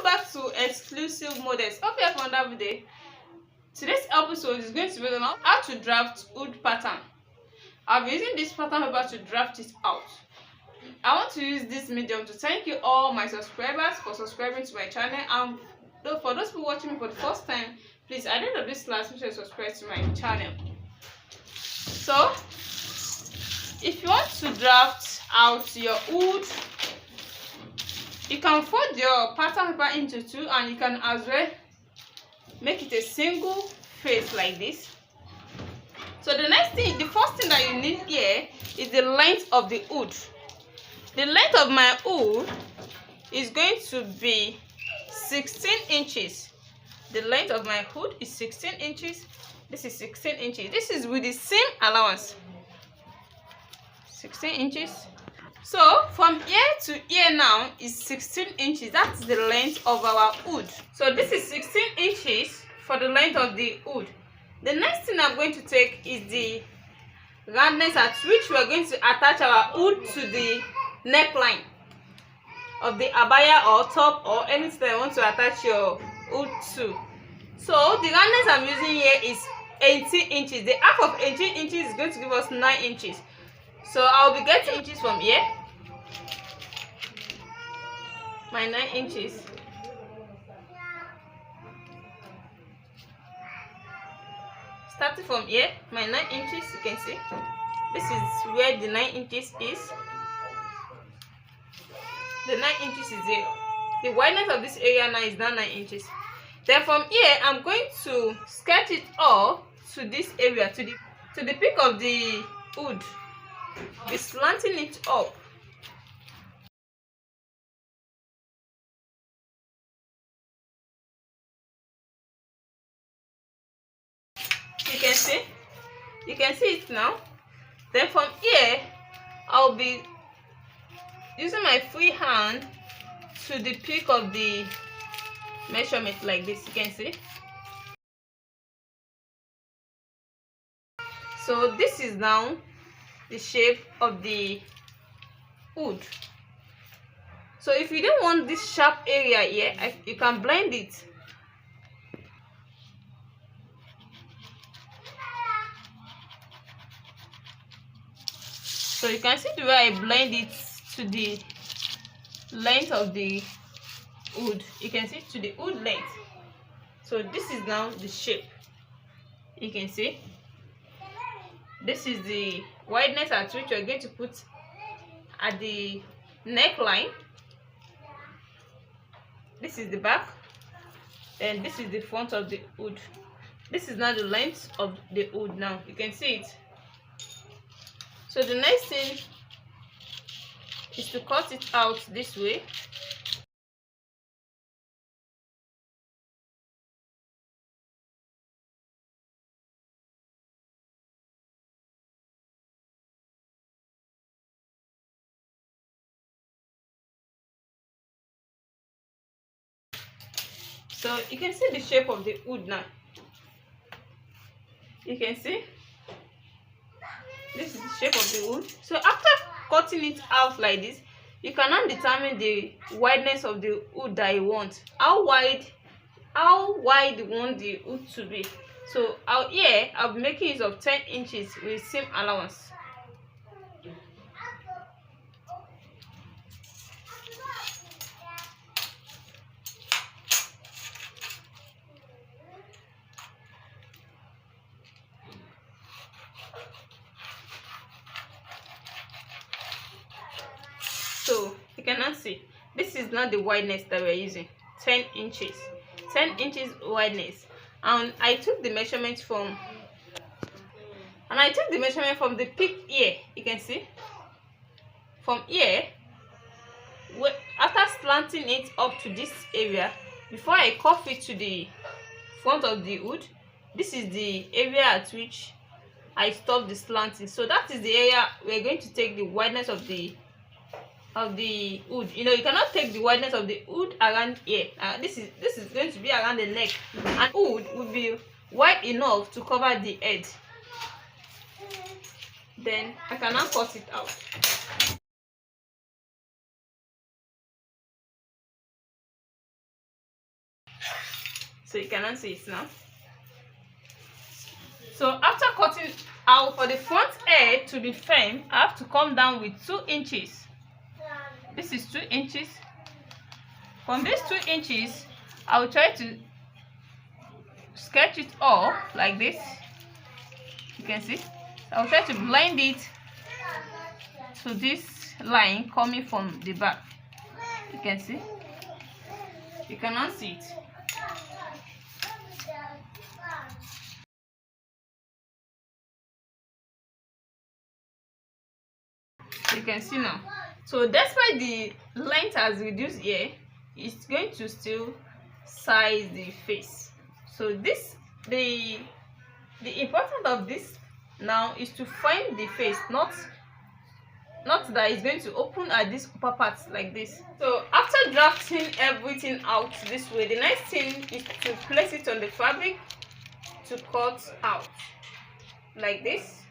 back to Exclusive Models. Hope you have found that video. Today's episode is going to be on how to draft wood pattern. I'll be using this pattern paper to draft it out. I want to use this medium to thank you all my subscribers for subscribing to my channel, and for those people watching me for the first time, please, at the end of this class, make sure you subscribe to my channel. So if you want to draft out your wood, you can fold your pattern paper into two, and you can as well make it a single face like this. So the first thing that you need here is the length of the wood. The length of my wood is going to be 16 inches. The length of my wood is 16 inches. This is 16 inches. This is with the same allowance. 16 inches. So from here to here now is 16 inches. That's the length of our wood. So this is 16 inches for the length of the wood. The next thing I'm going to take is the roundness at which we are going to attach our wood to the neckline of the abaya or top or anything that you want to attach your wood to. So the roundness I'm using here is 18 inches. The half of 18 inches is going to give us 9 inches. So I'll be getting inches from here. My 9 inches. Starting from here, my 9 inches, you can see. This is where the 9 inches is. The 9 inches is there. The wideness of this area now is now 9 inches. Then from here, I'm going to sketch it all to this area, to the peak of the wood. Be slanting it up. You can see it now. Then from here, I'll be using my free hand to the peak of the measurement like this. You can see. So this is now the shape of the wood. So if you don't want this sharp area here, you can blend it. So you can see the way I blend it to the length of the wood. You can see to the wood length. So this is now the shape. You can see. This is the wideness at which we're going to put at the neckline. This is the back. And this is the front of the wood. This is now the length of the wood now. You can see it. So the next thing is to cut it out this way. So you can see the shape of the wood now. You can see this is the shape of the wood. So after cutting it out like this, you can now determine the wideness of the wood that you want. How wide you want the wood to be. So out here, I'll be making use of 10 inches with seam allowance. So you cannot see, this is not the wideness that we're using. 10 inches 10 inches wideness, and I took the measurement from the peak here. You can see from here, after slanting it up to this area, before I cuff it to the front of the wood, this is the area at which I stop the slanting. So that is the area we're going to take the wideness of the wood. You know, you cannot take the wideness of the wood around here. This is going to be around the neck, and wood will be wide enough to cover the head. Then I can now cut it out. So you cannot see it now. So after cutting out, for the front edge to be firm, I have to come down with 2 inches. This is 2 inches. From these 2 inches, I will try to sketch it off like this. You can see. I will try to blend it to this line coming from the back. You can see. You cannot see it. You can see now. So despite the length has reduced here, it's going to still size the face. So this the importance of this now is to find the face, not that it's going to open at this upper part like this. So after drafting everything out this way, the next thing is to place it on the fabric to cut out like this.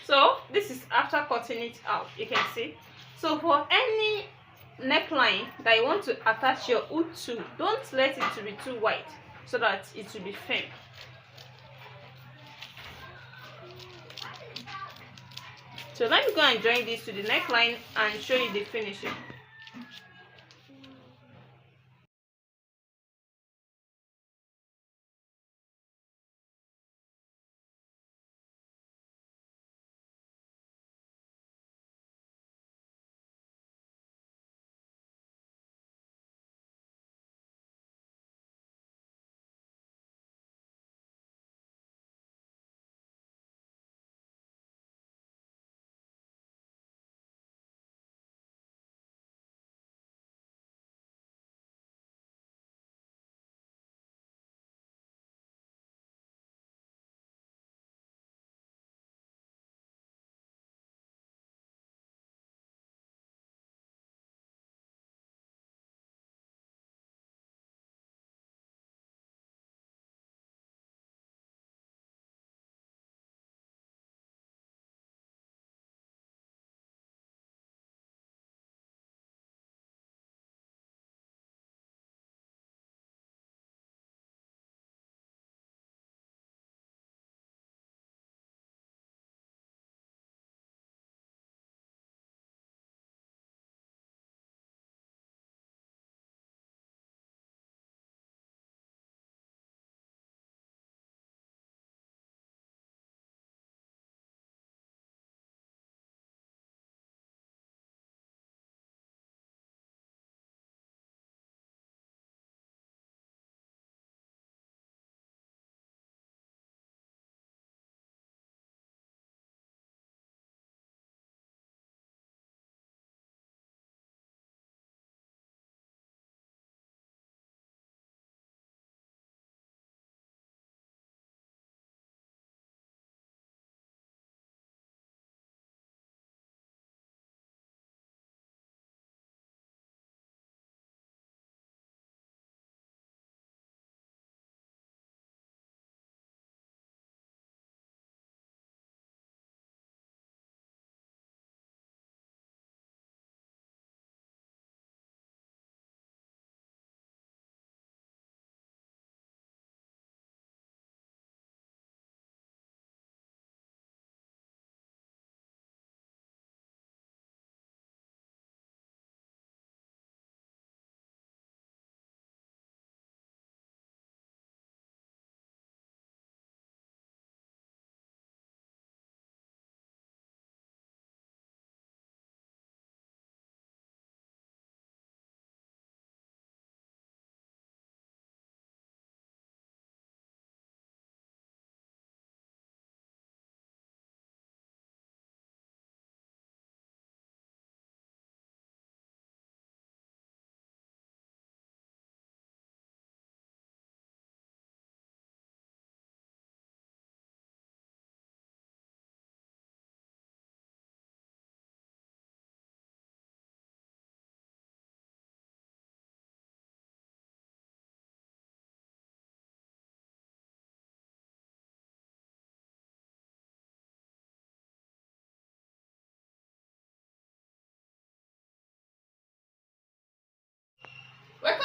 So this is after cutting it out, you can see. So for any neckline that you want to attach your hood to, don't let it to be too wide so that it will be firm. So let me go and join this to the neckline and show you the finishing.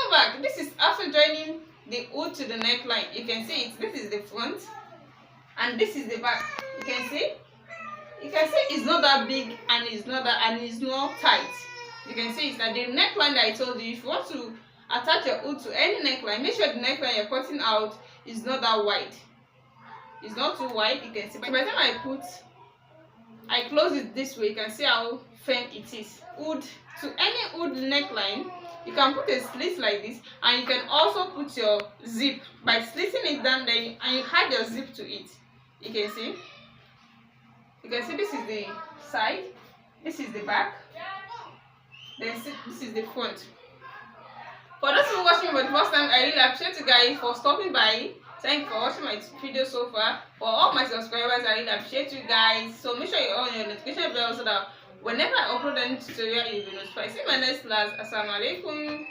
welcome back. This is after joining the hood to the neckline. You can see it. This is the front and this is the back. You can see it's not that big and it's not tight. You can see it's that the neckline that I told you. If you want to attach your hood to any neckline, make sure the neckline you're cutting out is not that wide. It's not too wide. You can see. By the time I close it this way, you can see how firm it is. Hood to any hood neckline, you can put a slit like this, and you can also put your zip by slitting it down there, and you add your zip to it. You can see. You can see this is the side, this is the back, then this is the front. For those who are watching me for the first time, I really appreciate you guys for stopping by. Thank you for watching my video so far. For all my subscribers, I really appreciate you guys. So make sure you're on your notification bell so that whenever I upload any tutorial, you'll be notified. See you in my next class. Assalamu alaikum.